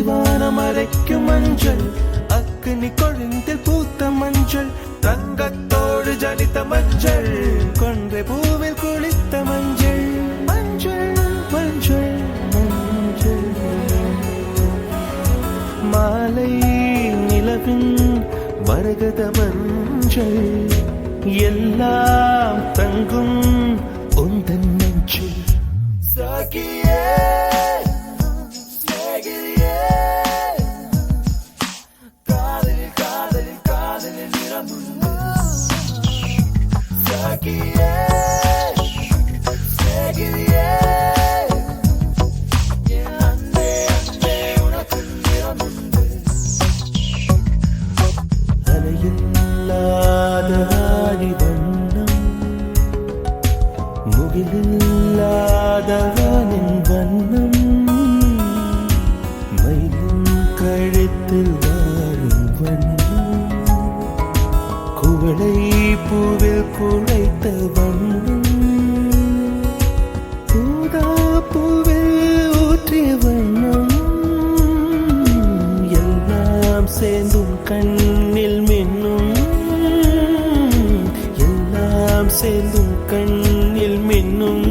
அடிவானம் அரைக்கும் மஞ்சள், அக்னி கொழுந்தில் பூத்த மஞ்சள், தங்கத்தோடு ஜனித்த மஞ்சள், கொன்றை பூவில் குளித்த மஞ்சள், மஞ்சள் மஞ்சள் மஞ்சள். மாலை நிலவின் மரகத மஞ்சள், எல்லாம் தங்கும் உந்தன் நெஞ்சில். சகியே சகியே, காதலில் காதலில் காதலில் நிறமுண்டு. சகியே சகியே, என் அன்பே அன்பே உனக்கு நிறமுண்டு. அலையில்லாத ஆடி வண்ணம், முகிலில்லாத வானின் வண்ணம், மயிலின் கழுத்தில் வாரும் வண்ணம், குவளை பூவில் குழைத்த வண்ணம், ஊதா பூவில் ஊற்றிய வண்ணம், எல்லாம் சேர்ந்தும் கண்ணில் மின்னும், எல்லாம் சேர்ந்தும் கண்ணில் மின்னும்.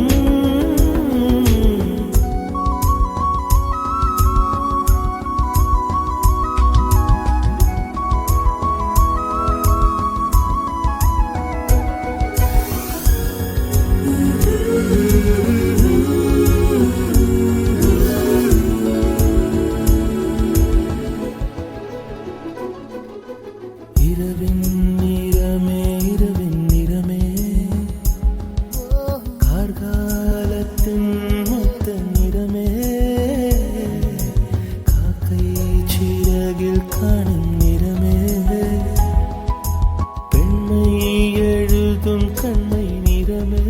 இரவின் நிறமே இரவின் நிறமே, கார்காலத்தின் மொத்த நிறமே, காக்கை சிறகில் காணும் நிறமே, பெண்மை எழுதும் கண்மை நிறமே,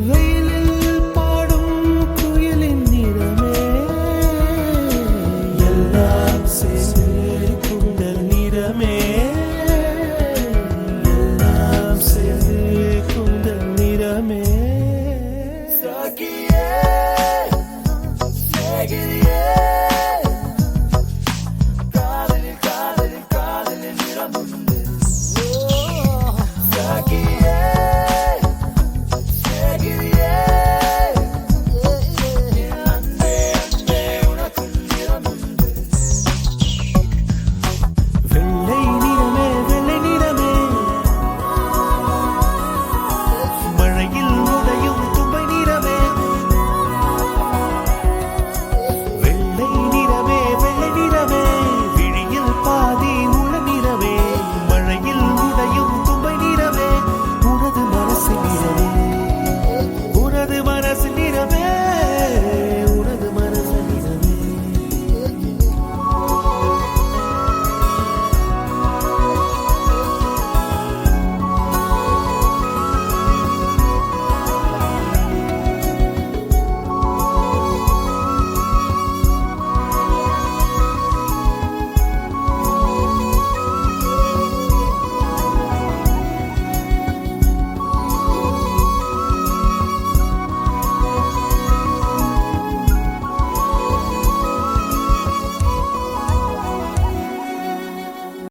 வெயிலில் பாடும் குயிலின் நிறமே, எல்லாம் சேர்ந்து கூந்தல் நிறமே, எல்லாம் சேர்ந்து கூந்தல் நிறமே. சகியே சகியே.